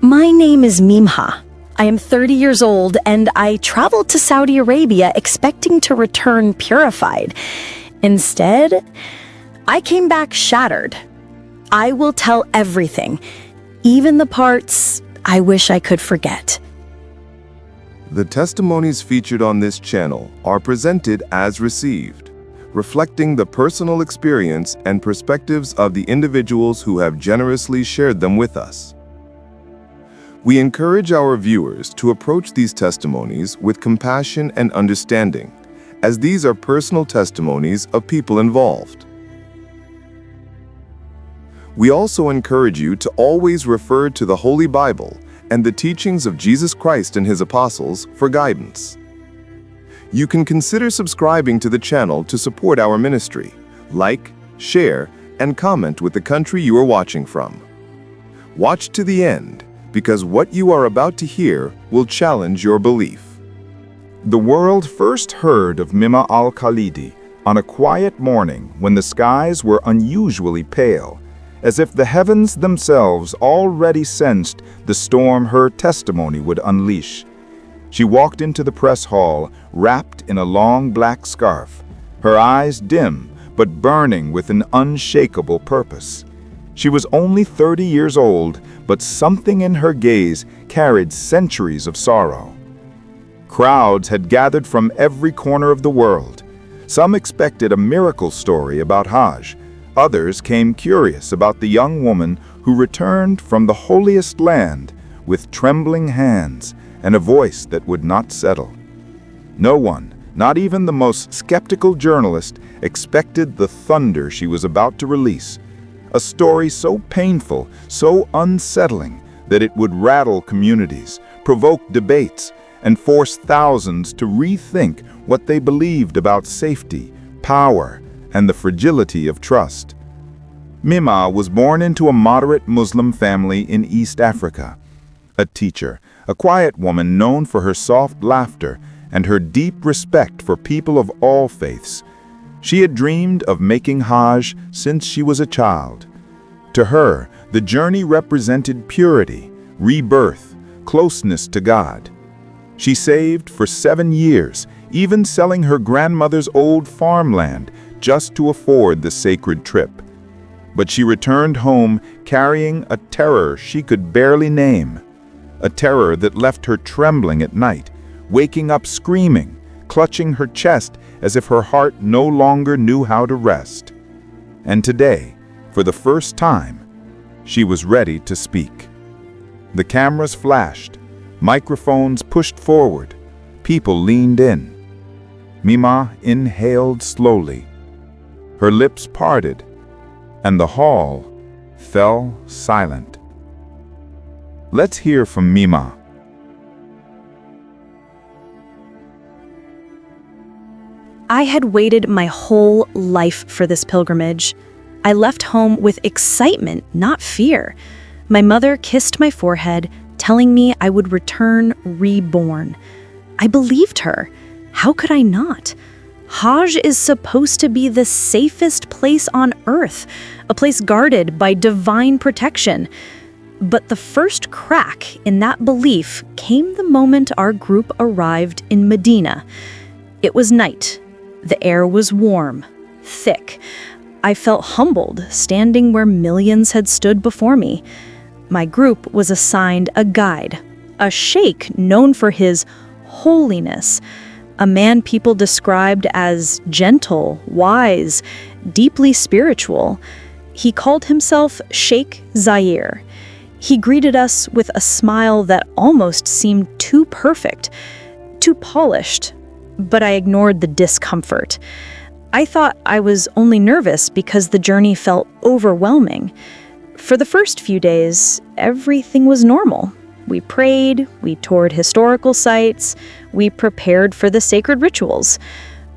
My name is Mimah. I am 30 years old and I traveled to Saudi Arabia expecting to return purified. Instead, I came back shattered. I will tell everything, even the parts I wish I could forget. The testimonies featured on this channel are presented as received, reflecting the personal experience and perspectives of the individuals who have generously shared them with us. We encourage our viewers to approach these testimonies with compassion and understanding, as these are personal testimonies of people involved. We also encourage you to always refer to the Holy Bible and the teachings of Jesus Christ and His apostles for guidance. You can consider subscribing to the channel to support our ministry. Like, share, and comment with the country you are watching from. Watch to the end, because what you are about to hear will challenge your belief. The world first heard of Mimah al-Khalidi on a quiet morning when the skies were unusually pale, as if the heavens themselves already sensed the storm her testimony would unleash. She walked into the press hall, wrapped in a long black scarf, her eyes dim but burning with an unshakable purpose. She was only 30 years old, but something in her gaze carried centuries of sorrow. Crowds had gathered from every corner of the world. Some expected a miracle story about Hajj. Others came curious about the young woman who returned from the holiest land with trembling hands and a voice that would not settle. No one, not even the most skeptical journalist, expected the thunder she was about to release. A story so painful, so unsettling, that it would rattle communities, provoke debates, and force thousands to rethink what they believed about safety, power, and the fragility of trust. Mimah was born into a moderate Muslim family in East Africa. A teacher, a quiet woman known for her soft laughter and her deep respect for people of all faiths. She had dreamed of making Hajj since she was a child. To her, the journey represented purity, rebirth, closeness to God. She saved for 7 years, even selling her grandmother's old farmland just to afford the sacred trip. But she returned home carrying a terror she could barely name, a terror that left her trembling at night, waking up screaming, clutching her chest as if her heart no longer knew how to rest. And today, for the first time, she was ready to speak. The cameras flashed, microphones pushed forward, people leaned in. Mimah inhaled slowly. Her lips parted, and the hall fell silent. Let's hear from Mimah. I had waited my whole life for this pilgrimage. I left home with excitement, not fear. My mother kissed my forehead, telling me I would return reborn. I believed her. How could I not? Hajj is supposed to be the safest place on earth, a place guarded by divine protection. But the first crack in that belief came the moment our group arrived in Medina. It was night. The air was warm, thick. I felt humbled, standing where millions had stood before me. My group was assigned a guide, a sheikh known for his holiness, a man people described as gentle, wise, deeply spiritual. He called himself Sheikh Zaire. He greeted us with a smile that almost seemed too perfect, too polished, but I ignored the discomfort. I thought I was only nervous because the journey felt overwhelming. For the first few days, everything was normal. We prayed, we toured historical sites, we prepared for the sacred rituals.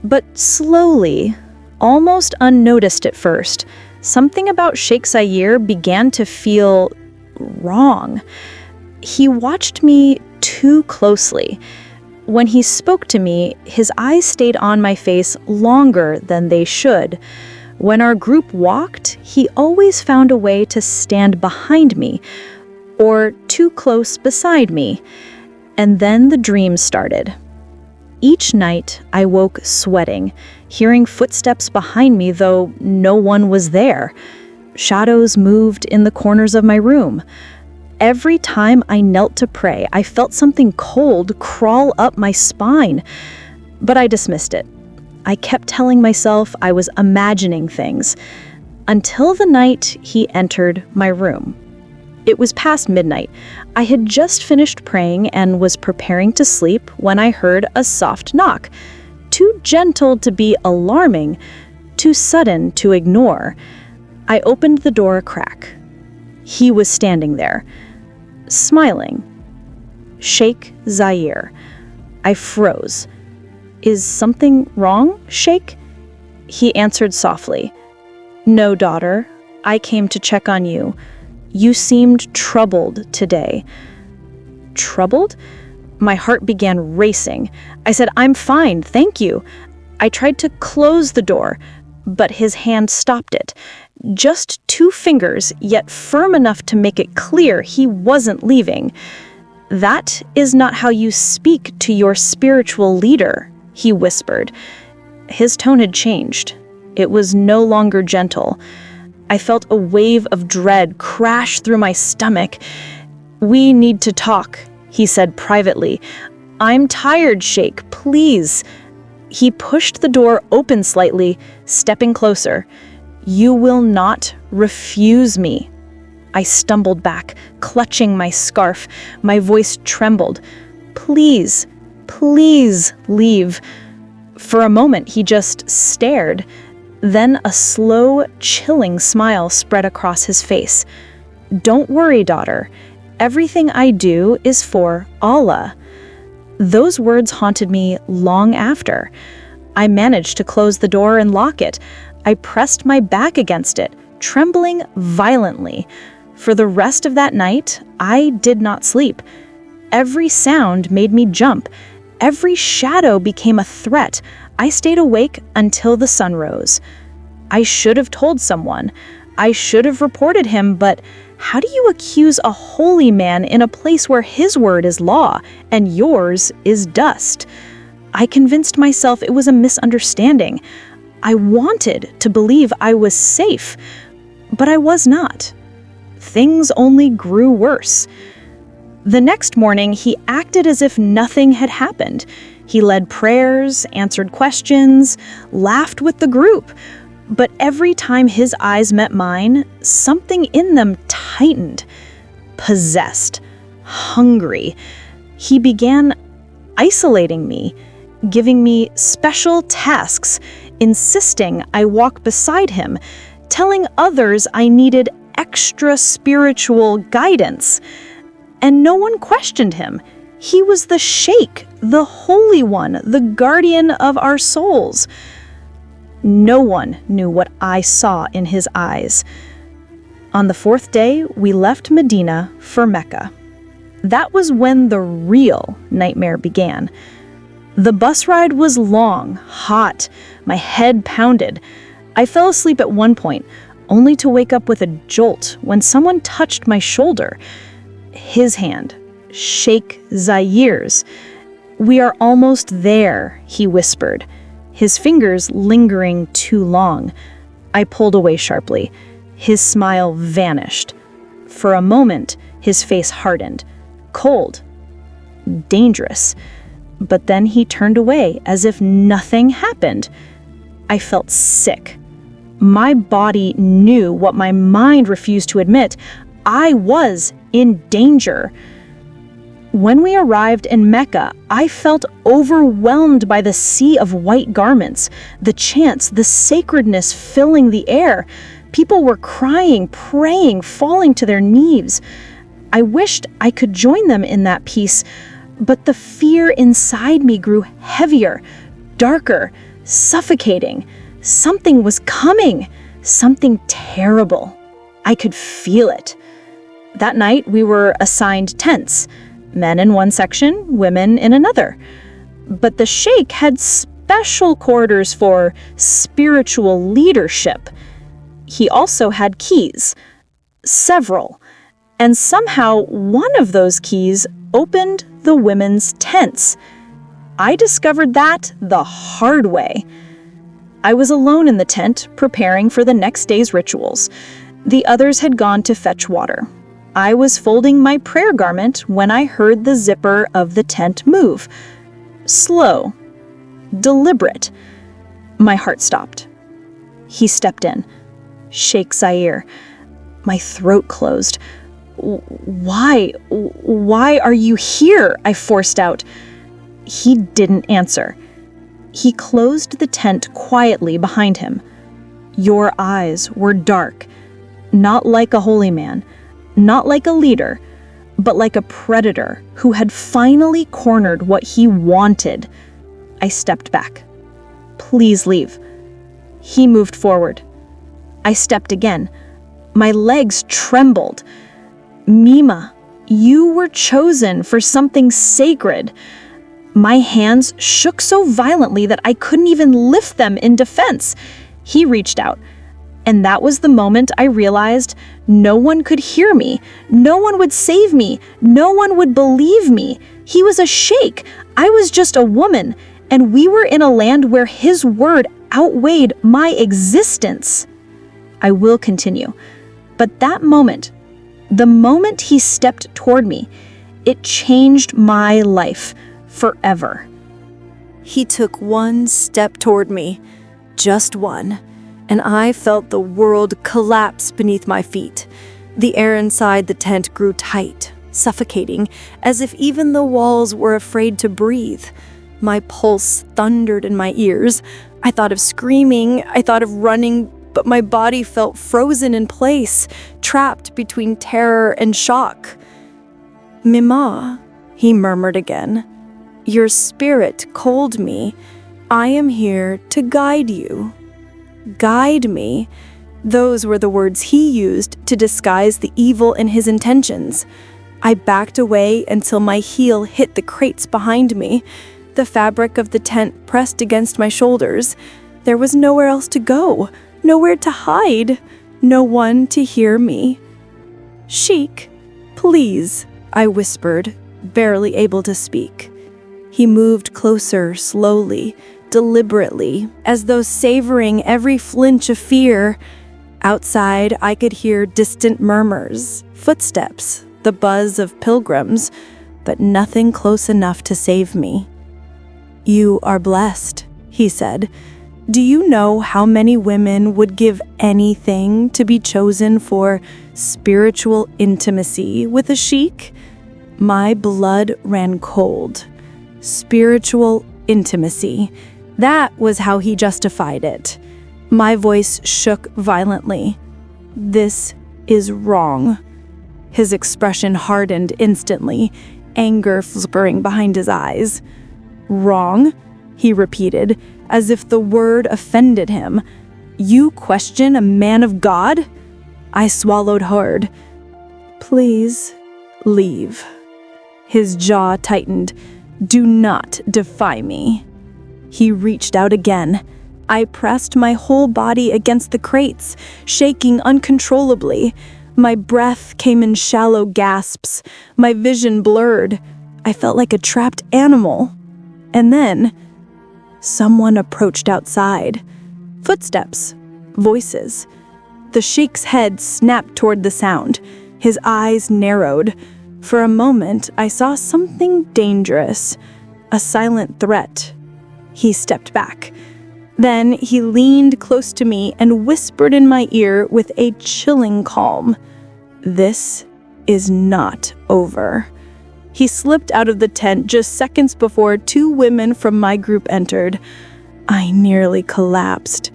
But slowly, almost unnoticed at first, something about Sheikh Zaire began to feel wrong. He watched me too closely. When he spoke to me, his eyes stayed on my face longer than they should. When our group walked, he always found a way to stand behind me or too close beside me. And then the dreams started. Each night, I woke sweating, hearing footsteps behind me, though no one was there. Shadows moved in the corners of my room. Every time I knelt to pray, I felt something cold crawl up my spine. But I dismissed it. I kept telling myself I was imagining things, until the night he entered my room. It was past midnight. I had just finished praying and was preparing to sleep when I heard a soft knock, too gentle to be alarming, too sudden to ignore. I opened the door a crack. He was standing there, smiling. Sheikh Zaire. I froze. "Is something wrong, Sheikh?" He answered softly. "No, daughter. I came to check on you. You seemed troubled today." Troubled? My heart began racing. I said, "I'm fine, thank you." I tried to close the door, but his hand stopped it. Just 2 fingers, yet firm enough to make it clear he wasn't leaving. "That is not how you speak to your spiritual leader," he whispered. His tone had changed. It was no longer gentle. I felt a wave of dread crash through my stomach. "We need to talk," he said privately. "I'm tired, Sheikh, please." He pushed the door open slightly, stepping closer. "You will not refuse me." I stumbled back, clutching my scarf. My voice trembled. "Please, please leave." For a moment, he just stared. Then a slow, chilling smile spread across his face. "Don't worry, daughter. Everything I do is for Allah." Those words haunted me long after. I managed to close the door and lock it. I pressed my back against it, trembling violently. For the rest of that night, I did not sleep. Every sound made me jump. Every shadow became a threat. I stayed awake until the sun rose. I should have told someone. I should have reported him, but how do you accuse a holy man in a place where his word is law and yours is dust? I convinced myself it was a misunderstanding. I wanted to believe I was safe, but I was not. Things only grew worse. The next morning, he acted as if nothing had happened. He led prayers, answered questions, laughed with the group. But every time his eyes met mine, something in them tightened. Possessed, hungry. He began isolating me, giving me special tasks, insisting I walk beside him, telling others I needed extra spiritual guidance. And no one questioned him. He was the Sheikh, the Holy One, the guardian of our souls. No one knew what I saw in his eyes. On the 4th day, we left Medina for Mecca. That was when the real nightmare began. The bus ride was long, hot, my head pounded. I fell asleep at one point, only to wake up with a jolt when someone touched my shoulder. His hand, Sheikh Zaire's. "We are almost there," he whispered, his fingers lingering too long. I pulled away sharply. His smile vanished. For a moment, his face hardened. Cold. Dangerous. But then he turned away as if nothing happened. I felt sick. My body knew what my mind refused to admit. I was in danger. When we arrived in Mecca, I felt overwhelmed by the sea of white garments, the chants, the sacredness filling the air. People were crying, praying, falling to their knees. I wished I could join them in that peace, but the fear inside me grew heavier, darker, suffocating. Something was coming, something terrible. I could feel it. That night, we were assigned tents. Men in one section, women in another. But the Sheikh had special quarters for spiritual leadership. He also had keys, several, And somehow one of those keys opened the women's tents. I discovered that the hard way. I was alone in the tent, preparing for the next day's rituals. The others had gone to fetch water. I was folding my prayer garment when I heard the zipper of the tent move. Slow. Deliberate. My heart stopped. He stepped in. Sheikh Zaire. My throat closed. Why are you here? I forced out. He didn't answer. He closed the tent quietly behind him. Your eyes were dark, not like a holy man, not like a leader, but like a predator who had finally cornered what he wanted. I stepped back. Please leave. He moved forward. I stepped again. My legs trembled. Mimah, you were chosen for something sacred. My hands shook so violently that I couldn't even lift them in defense. He reached out, and that was the moment I realized no one could hear me. No one would save me. No one would believe me. He was a sheikh. I was just a woman, and we were in a land where his word outweighed my existence. I will continue, but that moment, the moment he stepped toward me, it changed my life forever. He took one step toward me, just one, and I felt the world collapse beneath my feet. The air inside the tent grew tight, suffocating, as if even the walls were afraid to breathe. My pulse thundered in my ears. I thought of screaming, I thought of running, but my body felt frozen in place, trapped between terror and shock. "Mimah," he murmured again, "your spirit called me. I am here to guide you." Guide me. Those were the words he used to disguise the evil in his intentions. I backed away until my heel hit the crates behind me. The fabric of the tent pressed against my shoulders. There was nowhere else to go, nowhere to hide, no one to hear me. "Sheikh, please," I whispered, barely able to speak. He moved closer, slowly, deliberately, as though savoring every flinch of fear. Outside, I could hear distant murmurs, footsteps, the buzz of pilgrims, but nothing close enough to save me. "You are blessed," he said. "Do you know how many women would give anything to be chosen for spiritual intimacy with a sheikh?" My blood ran cold. Spiritual intimacy. That was how he justified it. My voice shook violently. "This is wrong." His expression hardened instantly, anger flickering behind his eyes. "Wrong?" he repeated, as if the word offended him. "You question a man of God?" I swallowed hard. "Please, leave." His jaw tightened. "Do not defy me." He reached out again. I pressed my whole body against the crates, shaking uncontrollably. My breath came in shallow gasps. My vision blurred. I felt like a trapped animal. And then, someone approached outside. Footsteps. Voices. The sheikh's head snapped toward the sound. His eyes narrowed. For a moment, I saw something dangerous. A silent threat. He stepped back. Then he leaned close to me and whispered in my ear with a chilling calm, "This is not over." He slipped out of the tent just seconds before two women from my group entered. I nearly collapsed.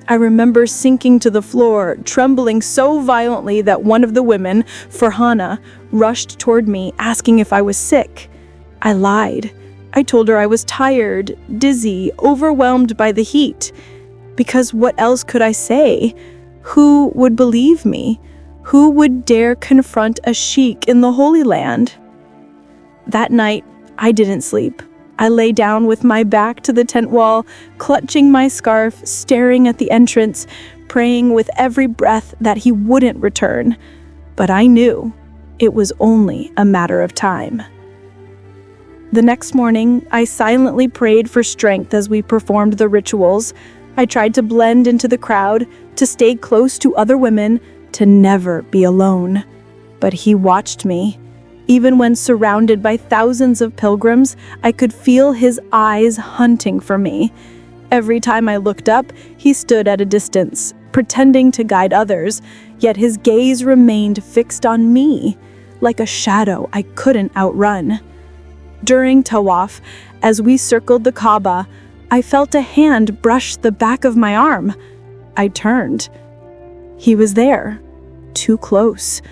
I remember sinking to the floor, trembling so violently that one of the women, Farhana, rushed toward me, asking if I was sick. I lied. I told her I was tired, dizzy, overwhelmed by the heat. Because what else could I say? Who would believe me? Who would dare confront a sheikh in the Holy Land? That night, I didn't sleep. I lay down with my back to the tent wall, clutching my scarf, staring at the entrance, praying with every breath that he wouldn't return. But I knew It was only a matter of time. The next morning, I silently prayed for strength as we performed the rituals. I tried to blend into the crowd, to stay close to other women, to never be alone. But he watched me. Even when surrounded by thousands of pilgrims, I could feel his eyes hunting for me. Every time I looked up, he stood at a distance, pretending to guide others, yet his gaze remained fixed on me, like a shadow I couldn't outrun. During Tawaf, as we circled the Kaaba, I felt a hand brush the back of my arm. I turned. He was there, too close,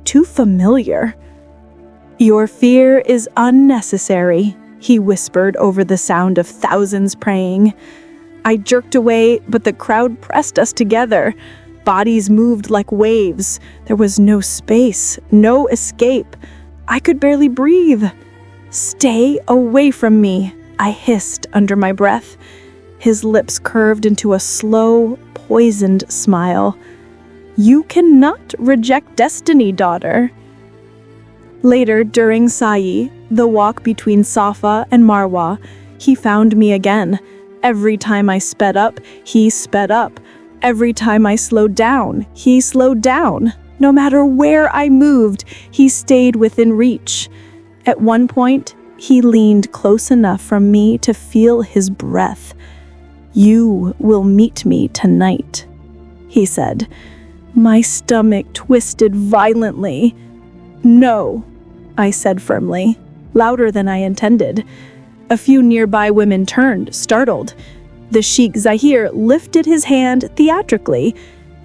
too familiar. "Your fear is unnecessary," he whispered over the sound of thousands praying. I jerked away, but the crowd pressed us together. Bodies moved like waves. There was no space, no escape. I could barely breathe. "Stay away from me," I hissed under my breath. His lips curved into a slow, poisoned smile. "You cannot reject destiny, daughter." Later, during Sa'i, the walk between Safa and Marwa, he found me again. Every time I sped up, he sped up. Every time I slowed down, he slowed down. No matter where I moved, he stayed within reach. At one point, he leaned close enough from me to feel his breath. "You will meet me tonight," he said. My stomach twisted violently. "No," I said firmly, louder than I intended. A few nearby women turned, startled. The Sheikh Zahir lifted his hand theatrically.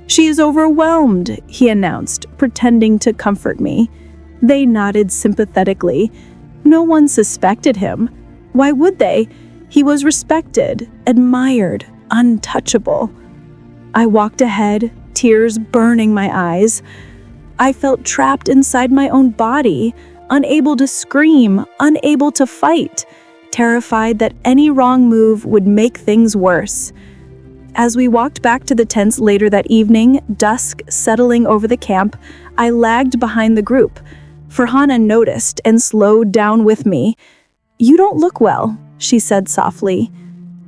"She is overwhelmed," he announced, pretending to comfort me. They nodded sympathetically. No one suspected him. Why would they? He was respected, admired, untouchable. I walked ahead, tears burning my eyes. I felt trapped inside my own body, unable to scream, unable to fight, terrified that any wrong move would make things worse. As we walked back to the tents later that evening, dusk settling over the camp, I lagged behind the group. Farhana noticed and slowed down with me. "You don't look well," she said softly.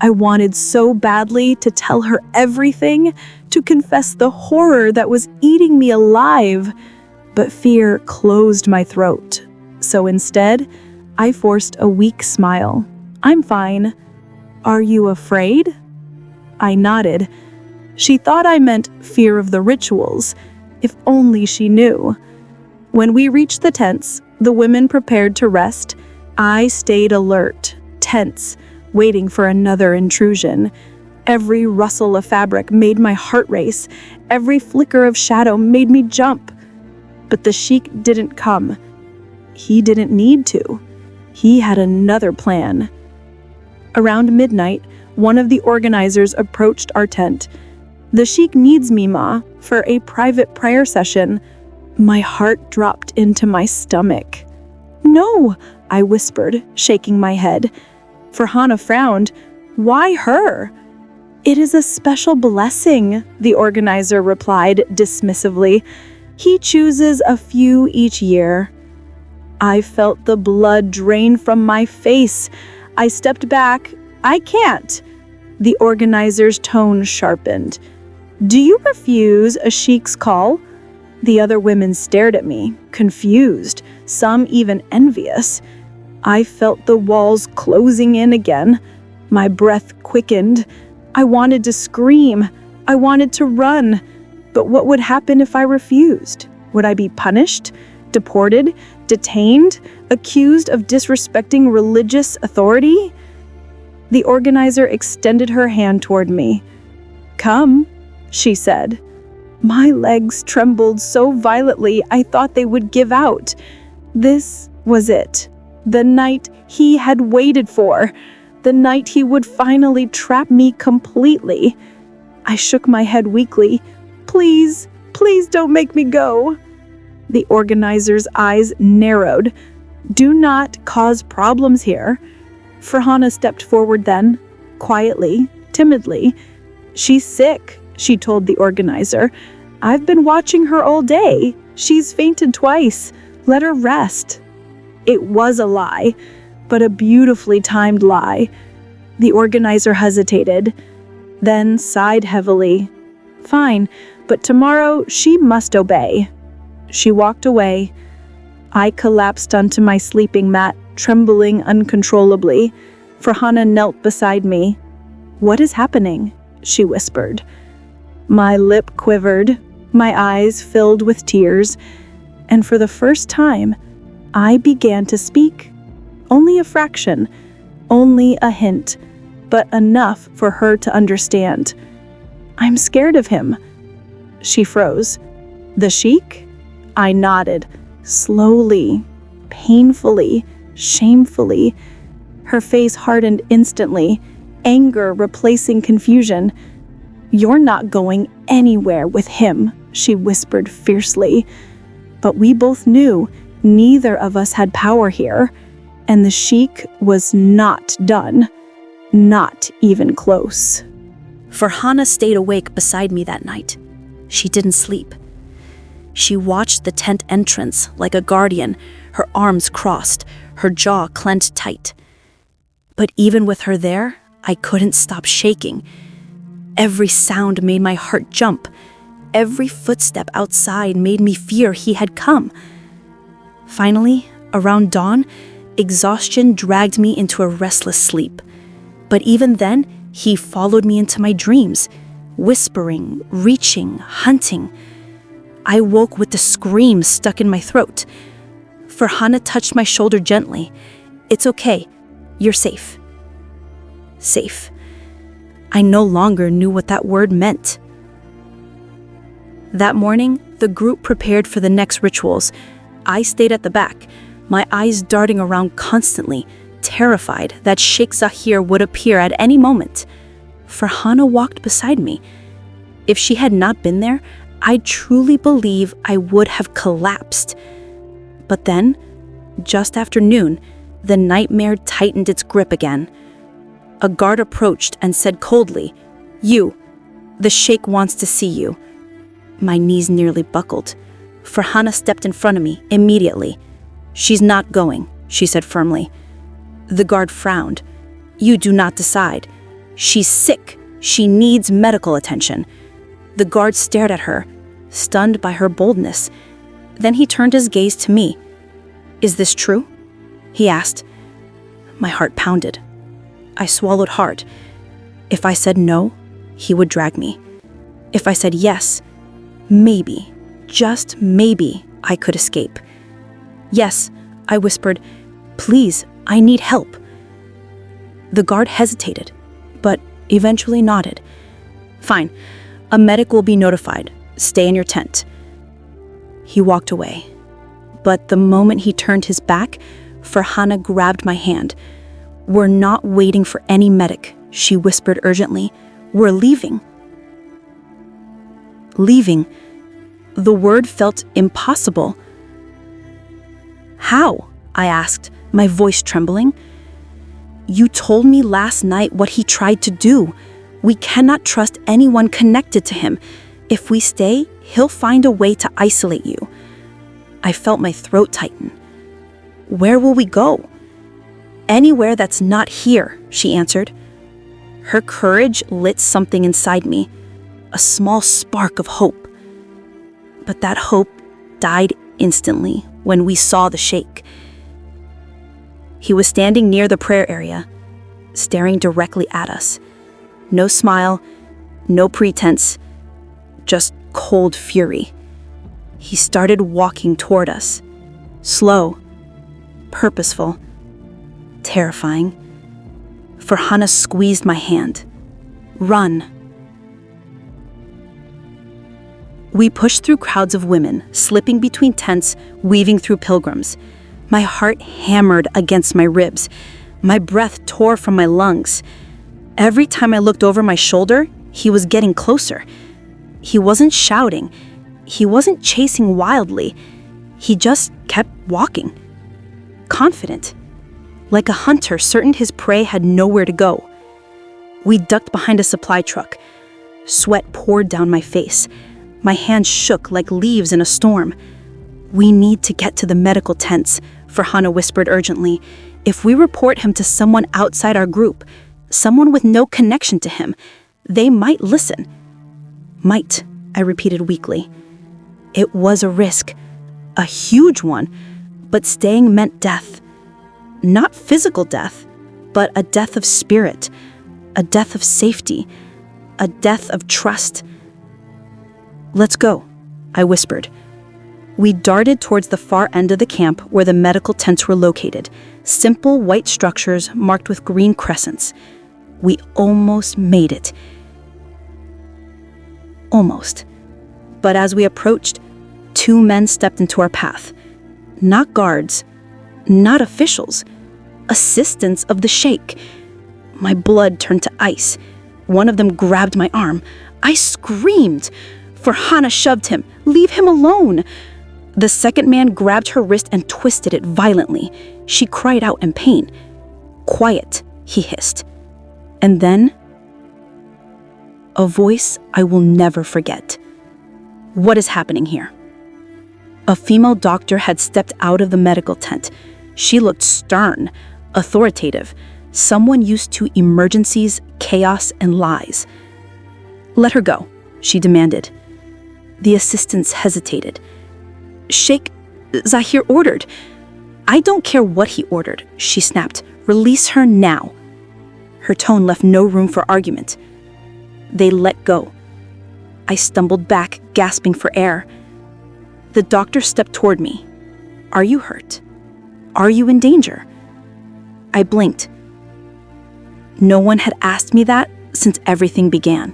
I wanted so badly to tell her everything, to confess the horror that was eating me alive, but fear closed my throat. So instead, I forced a weak smile. "I'm fine." "Are you afraid?" I nodded. She thought I meant fear of the rituals. If only she knew. When we reached the tents, the women prepared to rest. I stayed alert, tense, waiting for another intrusion. Every rustle of fabric made my heart race. Every flicker of shadow made me jump. But the Sheikh didn't come. He didn't need to. He had another plan. Around midnight, one of the organizers approached our tent. "The Sheikh needs Mimah for a private prayer session." My heart dropped into my stomach. "No," I whispered, shaking my head. Farhana frowned. "Why her?" "It is a special blessing," the organizer replied dismissively. "He chooses a few each year." I felt the blood drain from my face. I stepped back. "I can't." The organizer's tone sharpened. "Do you refuse a sheikh's call?" The other women stared at me, confused, some even envious. I felt the walls closing in again. My breath quickened. I wanted to scream. I wanted to run. But what would happen if I refused? Would I be punished, deported, detained, accused of disrespecting religious authority? The organizer extended her hand toward me. "Come," she said. My legs trembled so violently I thought they would give out. This was it. The night he had waited for. The night he would finally trap me completely. I shook my head weakly. "Please, please don't make me go." The organizer's eyes narrowed. "Do not cause problems here." Farhana stepped forward then, quietly, timidly. "She's sick," she told the organizer. "I've been watching her all day. She's fainted twice. Let her rest. It was a lie, but a beautifully timed lie. The organizer hesitated, then sighed heavily. Fine, but tomorrow she must obey. She walked away. I collapsed onto my sleeping mat, trembling uncontrollably. Farhana knelt beside me. "What is happening?" she whispered. My lip quivered, my eyes filled with tears, and for the first time, I began to speak. Only a fraction, only a hint, but enough for her to understand. "I'm scared of him." She froze. "The Sheikh?" I nodded, slowly, painfully, shamefully. Her face hardened instantly, anger replacing confusion. "You're not going anywhere with him," she whispered fiercely. But we both knew neither of us had power here, and the Sheikh was not done. Not even close. Farhana stayed awake beside me that night. She didn't sleep. She watched the tent entrance like a guardian, her arms crossed, her jaw clenched tight. But even with her there, I couldn't stop shaking. Every sound made my heart jump. Every footstep outside made me fear he had come. Finally, around dawn, exhaustion dragged me into a restless sleep. But even then, he followed me into my dreams, whispering, reaching, hunting. I woke with the scream stuck in my throat. Farhana touched my shoulder gently. "It's okay. You're safe." Safe. I no longer knew what that word meant. That morning, the group prepared for the next rituals. I stayed at the back, my eyes darting around constantly, terrified that Sheikh Zahir would appear at any moment. Farhana walked beside me. If she had not been there, I truly believe I would have collapsed. But then, just after noon, the nightmare tightened its grip again. A guard approached and said coldly, "You, the Sheikh wants to see you." My knees nearly buckled. Farhana stepped in front of me immediately. "She's not going," she said firmly. The guard frowned. "You do not decide. She's sick. She needs medical attention." The guard stared at her, stunned by her boldness. Then he turned his gaze to me. "Is this true?" he asked. My heart pounded. I swallowed hard. If I said no, he would drag me. If I said yes, maybe, just maybe, I could escape. "Yes," I whispered. "Please, I need help." The guard hesitated, but eventually nodded. "Fine, a medic will be notified. Stay in your tent." He walked away. But the moment he turned his back, Farhana grabbed my hand. "We're not waiting for any medic," she whispered urgently. "We're leaving." Leaving. The word felt impossible. "How?" I asked, my voice trembling. "You told me last night what he tried to do. We cannot trust anyone connected to him. If we stay, he'll find a way to isolate you." I felt my throat tighten. "Where will we go?" "Anywhere that's not here," she answered. Her courage lit something inside me, a small spark of hope. But that hope died instantly when we saw the Sheikh. He was standing near the prayer area, staring directly at us. No smile, no pretense, just cold fury. He started walking toward us, slow, purposeful, terrifying. Farhana squeezed my hand. "Run." We pushed through crowds of women, slipping between tents, weaving through pilgrims. My heart hammered against my ribs. My breath tore from my lungs. Every time I looked over my shoulder, he was getting closer. He wasn't shouting. He wasn't chasing wildly. He just kept walking. Confident. Like a hunter certain his prey had nowhere to go. We ducked behind a supply truck. Sweat poured down my face. My hands shook like leaves in a storm. "We need to get to the medical tents," Farhana whispered urgently. "If we report him to someone outside our group, someone with no connection to him, they might listen." "Might," I repeated weakly. It was a risk, a huge one, but staying meant death. Not physical death, but a death of spirit, a death of safety, a death of trust. "Let's go," I whispered. We darted towards the far end of the camp where the medical tents were located, simple white structures marked with green crescents. We almost made it. Almost. But as we approached, 2 men stepped into our path. Not guards, not officials, assistants of the Sheikh. My blood turned to ice. One of them grabbed my arm. I screamed. Farhana shoved him. "Leave him alone." The second man grabbed her wrist and twisted it violently. She cried out in pain. "Quiet," he hissed. And then, a voice I will never forget. "What is happening here?" A female doctor had stepped out of the medical tent. She looked stern, authoritative, someone used to emergencies, chaos, and lies. "Let her go," she demanded. The assistants hesitated. "Sheikh Zahir ordered." "I don't care what he ordered," she snapped. "Release her now." Her tone left no room for argument. They let go. I stumbled back, gasping for air. The doctor stepped toward me. "Are you hurt? Are you in danger?" I blinked. No one had asked me that since everything began.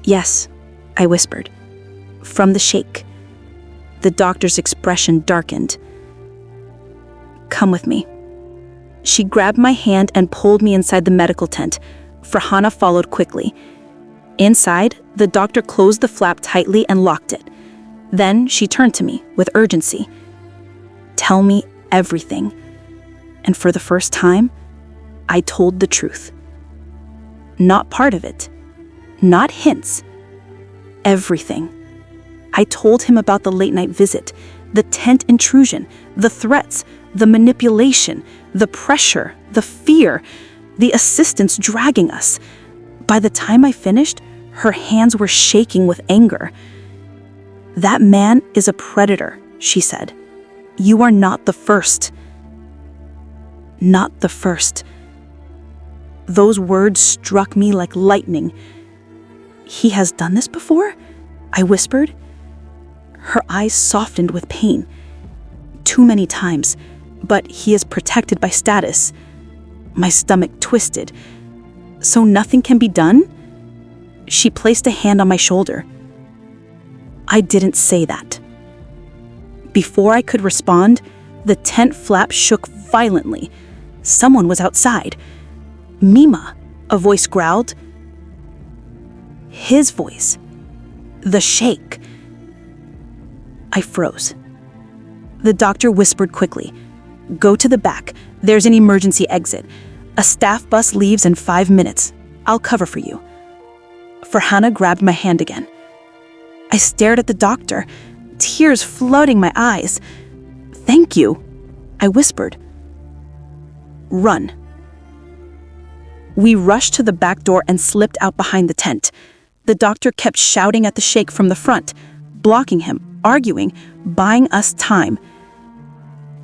"Yes," I whispered. "From the Sheikh." The doctor's expression darkened. "Come with me." She grabbed my hand and pulled me inside the medical tent. Farhana followed quickly. Inside, the doctor closed the flap tightly and locked it. Then she turned to me with urgency. "Tell me everything." And for the first time, I told the truth. Not part of it, not hints, everything. I told him about the late-night visit, the tent intrusion, the threats, the manipulation, the pressure, the fear, the assistants dragging us. By the time I finished, her hands were shaking with anger. "That man is a predator," she said. "You are not the first." Not the first. Those words struck me like lightning. "He has done this before?" I whispered. Her eyes softened with pain. "Too many times, but he is protected by status." My stomach twisted. "So nothing can be done?" She placed a hand on my shoulder. I didn't say that. Before I could respond, the tent flap shook violently. Someone was outside. "Mimah," a voice growled. His voice. The Sheikh. I froze. The doctor whispered quickly. "Go to the back. There's an emergency exit. A staff bus leaves in 5 minutes. I'll cover for you." Farhana grabbed my hand again. I stared at the doctor, tears flooding my eyes. "Thank you," I whispered. "Run." We rushed to the back door and slipped out behind the tent. The doctor kept shouting at the Sheikh from the front, blocking him, arguing, buying us time.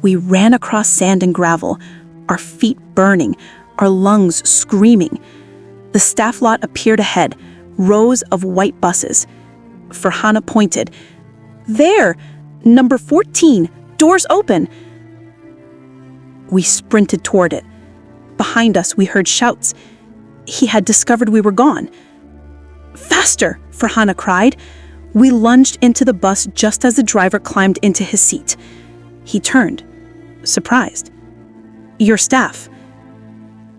We ran across sand and gravel, our feet burning, our lungs screaming. The staff lot appeared ahead, rows of white buses. Farhana pointed. "There! Number 14! Doors open!" We sprinted toward it. Behind us, we heard shouts. He had discovered we were gone. "Faster!" Farhana cried. We lunged into the bus just as the driver climbed into his seat. He turned, surprised. "Your staff."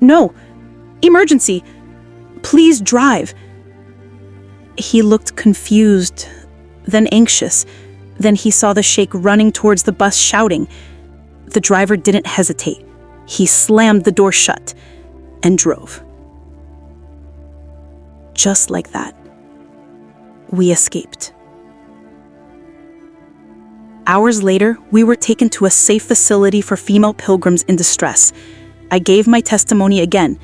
"No. Emergency. Please drive." He looked confused, then anxious. Then he saw the Sheikh running towards the bus shouting. The driver didn't hesitate. He slammed the door shut and drove. Just like that, we escaped. Hours later, we were taken to a safe facility for female pilgrims in distress. I gave my testimony again,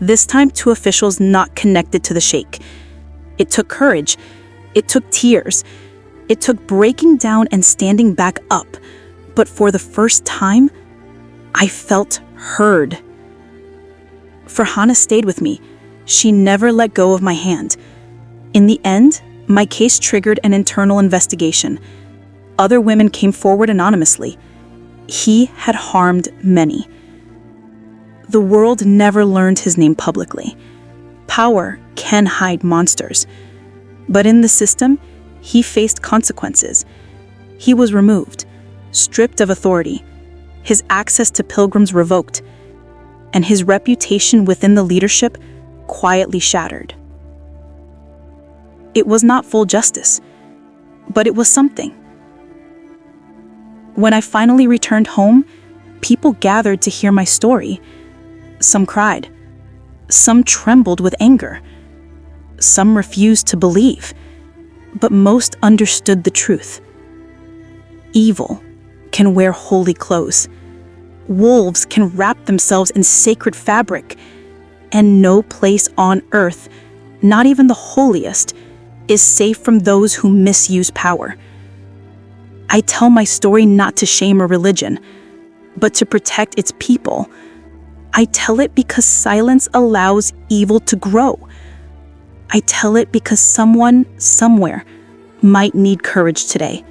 this time to officials not connected to the Sheikh. It took courage. It took tears. It took breaking down and standing back up. But for the first time, I felt heard. Farhana stayed with me. She never let go of my hand. In the end, my case triggered an internal investigation. Other women came forward anonymously. He had harmed many. The world never learned his name publicly. Power can hide monsters. But in the system, he faced consequences. He was removed, stripped of authority, his access to pilgrims revoked, and his reputation within the leadership quietly shattered. It was not full justice, but it was something. When I finally returned home, people gathered to hear my story. Some cried. Some trembled with anger. Some refused to believe, but most understood the truth. Evil can wear holy clothes. Wolves can wrap themselves in sacred fabric, and no place on earth, not even the holiest, is safe from those who misuse power. I tell my story not to shame a religion, but to protect its people. I tell it because silence allows evil to grow. I tell it because someone, somewhere, might need courage today.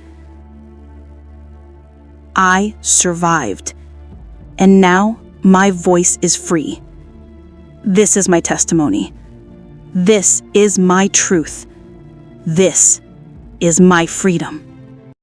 I survived, and now my voice is free. This is my testimony. This is my truth. This is my freedom.